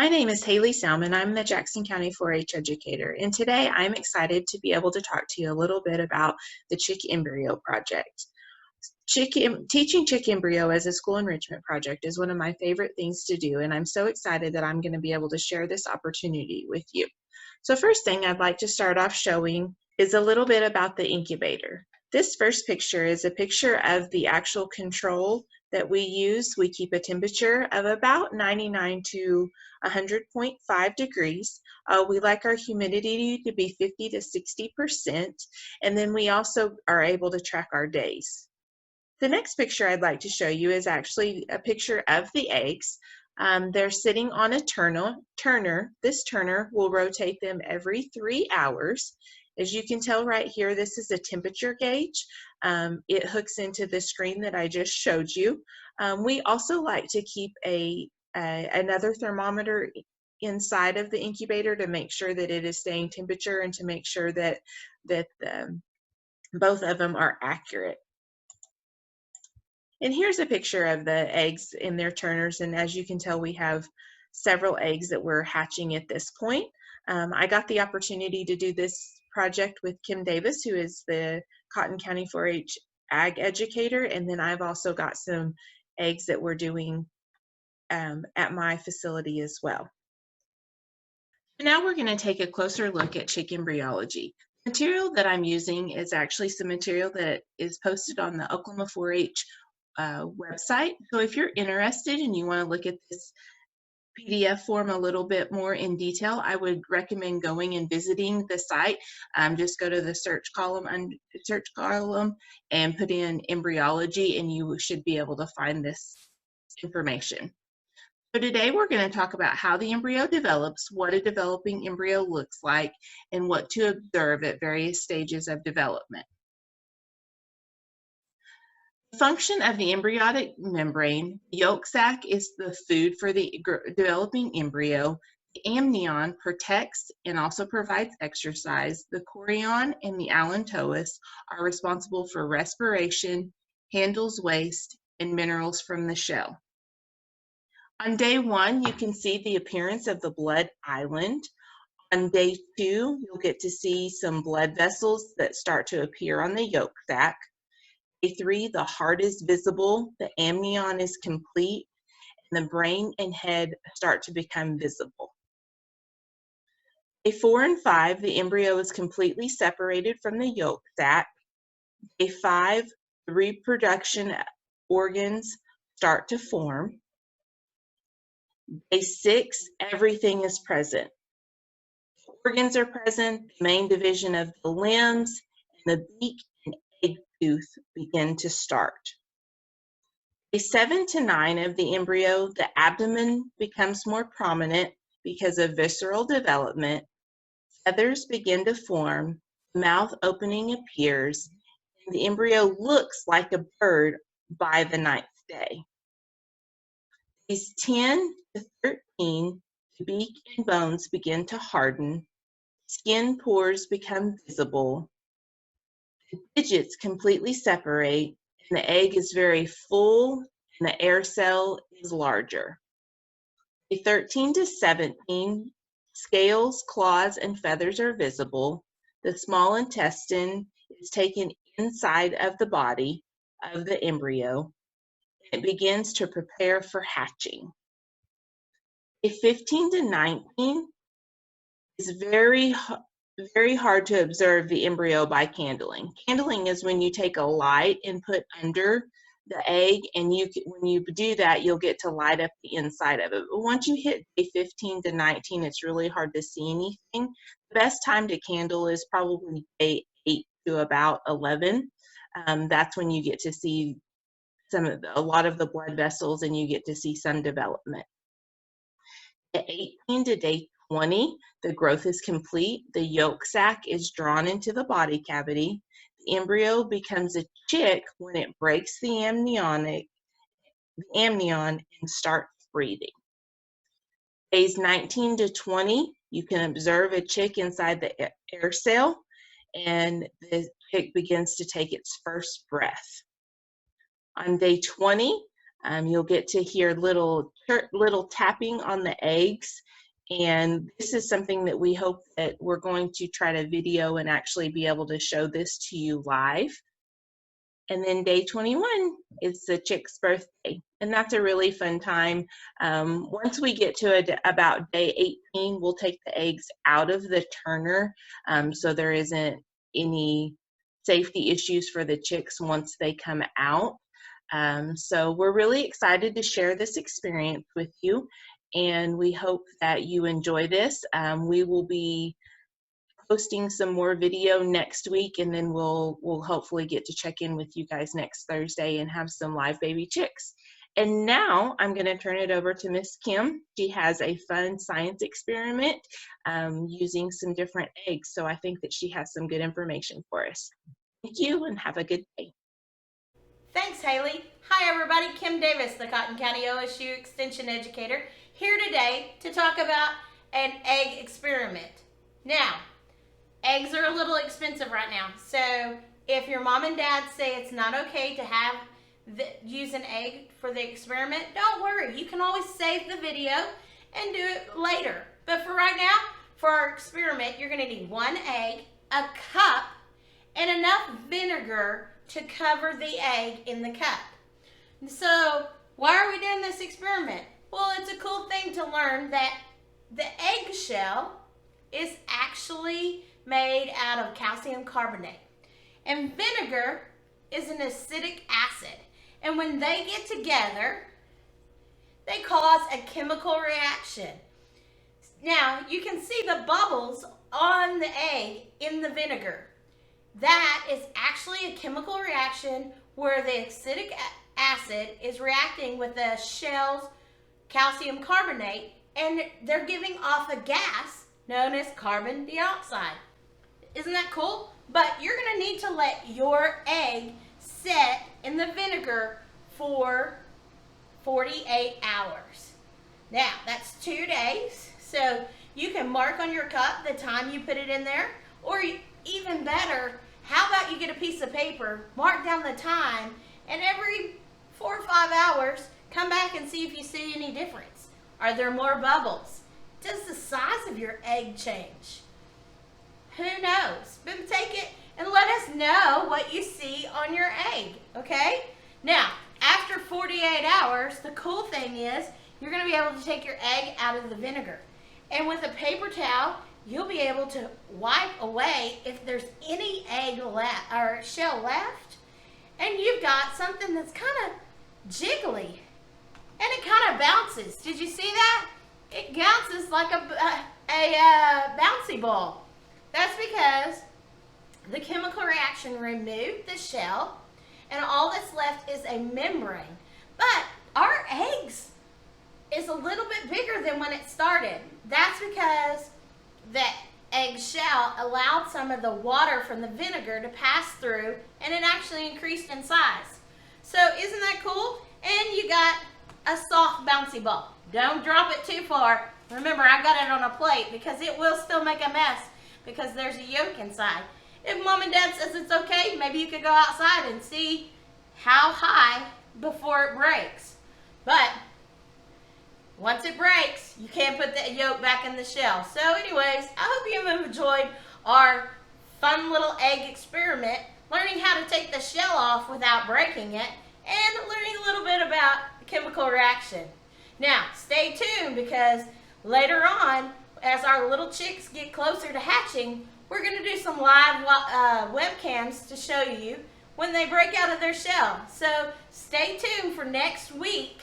My name is Haley Salmon. I'm the Jackson County 4-H educator, and today I'm excited to be able to talk to you a little bit about the Chick Embryo project. Teaching Chick Embryo as a school enrichment project is one of my favorite things to do, and I'm so excited that I'm going to be able to share this opportunity with you. So first thing I'd like to start off showing is a little bit about the incubator. This first picture is a picture of the actual control that we use. We keep a temperature of about 99 to 100.5 degrees. We like our humidity to be 50 to 60%, and then we also are able to track our days. The next picture I'd like to show you is actually a picture of the eggs. They're sitting on a turner. This turner will rotate them every 3 hours. As you can tell right here, this is a temperature gauge. It hooks into the screen that I just showed you. We also like to keep another thermometer inside of the incubator to make sure that it is staying temperature and to make sure that both of them are accurate. And here's a picture of the eggs in their turners, and as you can tell, we have several eggs that we're hatching at this point. I got the opportunity to do this project with Kim Davis, who is the Cotton County 4-H ag educator, and then I've also got some eggs that we're doing at my facility as well. Now we're going to take a closer look at chick embryology. The material that I'm using is actually some material that is posted on the Oklahoma 4-H website. So if you're interested and you want to look at this PDF form a little bit more in detail, I would recommend going and visiting the site. Just go to the search column and put in embryology, and you should be able to find this information. So today we're going to talk about how the embryo develops, what a developing embryo looks like, and what to observe at various stages of development. The function of the embryonic membrane: the yolk sac is the food for the developing embryo. The amnion protects and also provides exercise. The chorion and the allantois are responsible for respiration, handles waste, and minerals from the shell. On day 1, you can see the appearance of the blood island. On day 2, you'll get to see some blood vessels that start to appear on the yolk sac. Day 3, the heart is visible, the amnion is complete, and the brain and head start to become visible. Day 4 and 5, the embryo is completely separated from the yolk sac. Day 5, the reproduction organs start to form. Day 6, everything is present. The organs are present, the main division of the limbs, and the beak and egg tooth begin to start. Day 7 to 9 of the embryo, the abdomen becomes more prominent because of visceral development. Feathers begin to form, the mouth opening appears, and the embryo looks like a bird by the 9th day. Days 10 to 13, the beak and bones begin to harden, skin pores become visible, the digits completely separate, and the egg is very full, and the air cell is larger. Day 13 to 17, scales, claws, and feathers are visible. The small intestine is taken inside of the body of the embryo. It begins to prepare for hatching. Day 15 to 19 is very hard to observe the embryo by candling. Candling is when you take a light and put under the egg, and when you do that, you'll get to light up the inside of it. But once you hit day 15 to 19, it's really hard to see anything. The best time to candle is probably day 8 to about 11. That's when you get to see a lot of the blood vessels, and you get to see some development. At 18 to day 20, the growth is complete. The yolk sac is drawn into the body cavity. The embryo becomes a chick when it breaks the amnion and starts breathing. Days 19 to 20, you can observe a chick inside the air cell, and the chick begins to take its first breath. On day 20, You'll get to hear little tapping on the eggs. And this is something that we hope that we're going to try to video and actually be able to show this to you live. And then day 21 is the chick's birthday. And that's a really fun time. Once we get to about day 18, we'll take the eggs out of the turner, so there isn't any safety issues for the chicks once they come out. So we're really excited to share this experience with you, and we hope that you enjoy this. We will be posting some more video next week, and then we'll hopefully get to check in with you guys next Thursday and have some live baby chicks. And now I'm going to turn it over to Miss Kim. She has a fun science experiment using some different eggs, so I think that she has some good information for us. Thank you, and have a good day. Thanks, Haley. Hi, everybody. Kim Davis, the Cotton County OSU Extension Educator, here today to talk about an egg experiment. Now, eggs are a little expensive right now, so if your mom and dad say it's not okay to use an egg for the experiment, don't worry. You can always save the video and do it later. But for right now, for our experiment, you're going to need 1 egg, a cup, and enough vinegar to cover the egg in the cup. So why are we doing this experiment? Well, it's a cool thing to learn that the eggshell is actually made out of calcium carbonate. And vinegar is an acidic acid. And when they get together, they cause a chemical reaction. Now, you can see the bubbles on the egg in the vinegar. That is actually a chemical reaction where the acidic acid is reacting with the shell's calcium carbonate, and they're giving off a gas known as carbon dioxide. Isn't that cool? But you're going to need to let your egg sit in the vinegar for 48 hours. Now, that's 2 days. So you can mark on your cup the time you put it in there, or even better, how about you get a piece of paper, mark down the time, and every 4 or 5 hours, come back and see if you see any difference. Are there more bubbles? Does the size of your egg change? Who knows? But take it and let us know what you see on your egg, okay? Now, after 48 hours, the cool thing is you're going to be able to take your egg out of the vinegar. And with a paper towel, you'll be able to wipe away if there's any egg left or shell left. And you've got something that's kind of jiggly. And it kind of bounces. Did you see that? It bounces like a bouncy ball. That's because the chemical reaction removed the shell, and all that's left is a membrane. But our eggs is a little bit bigger than when it started. That's because the eggshell allowed some of the water from the vinegar to pass through, and it actually increased in size. So isn't that cool? And you got a soft bouncy ball. Don't drop it too far. Remember, I got it on a plate because it will still make a mess because there's a yolk inside. If mom and dad says it's okay, maybe you could go outside and see how high before it breaks. But once it breaks, you can't put the yolk back in the shell. So anyways, I hope you have enjoyed our fun little egg experiment, learning how to take the shell off without breaking it, and learning a little bit about the chemical reaction. Now, stay tuned because later on, as our little chicks get closer to hatching, we're going to do some live webcams to show you when they break out of their shell. So stay tuned for next week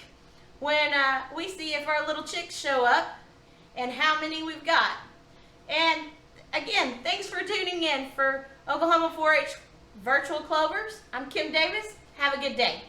when we see if our little chicks show up and how many we've got. And again, thanks for tuning in for Oklahoma 4-H Virtual Clovers. I'm Kim Davis. Have a good day.